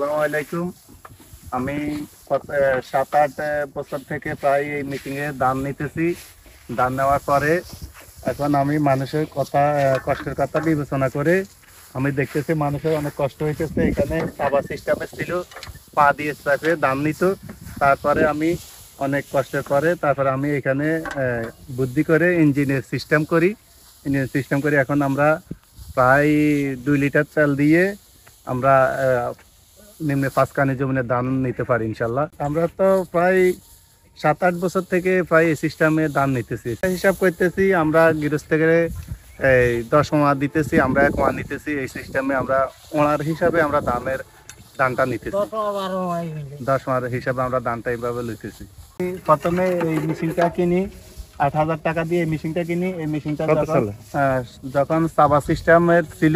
আসসালামু আলাইকুম। আমি 7-8 বছর থেকে প্রায় এই মিটিংয়ে দান নিতেছি। দান নেওয়ার পরে এখন আমি মানুষের কথা, কষ্টের কথা বিবেচনা করে আমি দেখতেছি মানুষের অনেক কষ্ট হইতেছে। এখানে সাবা সিস্টেমে ছিল, পা দিয়ে চাপে দান নিত। তারপরে আমি অনেক কষ্টের পরে তারপরে আমি এখানে বুদ্ধি করে ইঞ্জিনের সিস্টেম করি। ইঞ্জিনের সিস্টেম করে এখন আমরা প্রায় 2 লিটার তেল দিয়ে আমরা নিম্নে 5 কানি জমিনে ধান নিতে পারি ইনশাল্লাহ। আমরা তো প্রায় 7-8 বছর থেকে প্রায় এই সিস্টেমে ধান নিতেছি। হিসাব করতেছি আমরা গৃহস্থ থেকে এই 10 মাস দিতেছি, আমরা 1 মাস নিতেছি। এই সিস্টেমে আমরা ওনার হিসাবে আমরা ধানটা নিতেছি। 10 মাস হিসাবে আমরা ধানটা এইভাবে লইতেছি। প্রথমে এই মেশিনটা কিনি 8,000 টাকা দিয়ে। এই মেশিনটা কিনি। এই মেশিনটা যখন সাবা সিস্টেমের ছিল,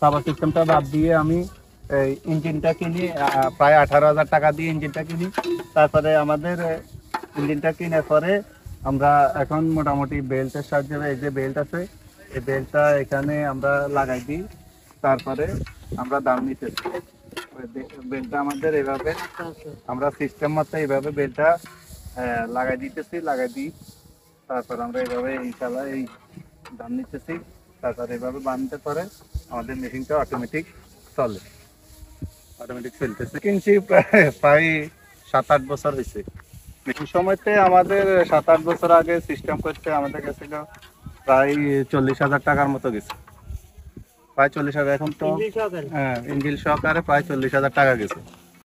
সাবা সিস্টেমটা বাদ দিয়ে আমি এই ইঞ্জিনটা কিনি প্রায় 18,000 টাকা দিয়ে ইঞ্জিনটা কিনি। তারপরে আমাদের ইঞ্জিনটা কেনার পরে আমরা এখন মোটামুটি বেল্টের সাহায্যে, এই যে বেল্ট আছে এই বেল্টটা এখানে আমরা লাগাই দিই। তারপরে আমরা দাম নিতেছি। বেল্টটা আমাদের এভাবে আমরা সিস্টেম মতো এইভাবে বেল্টটা লাগাই দিতেছি, লাগাই দিই। তারপর আমরা এইভাবে ইনশাল্লাহ এই দাম নিতেছি। তারপর এইভাবে বানতে পারে আমাদের মেশিনটা অটোমেটিক চলে, অটোমেটিক চলতেছে। কিনছি প্রায় 7-8 বছর হয়েছে। এই সময়তে আমাদের 7-8 বছর আগে সিস্টেম করতে আমাদের কাছে প্রায় 40,000 টাকার মতো গেছে। প্রায় 40,000। এখন তো ইঞ্জিন সহকারে প্রায় 40,000 টাকা গেছে।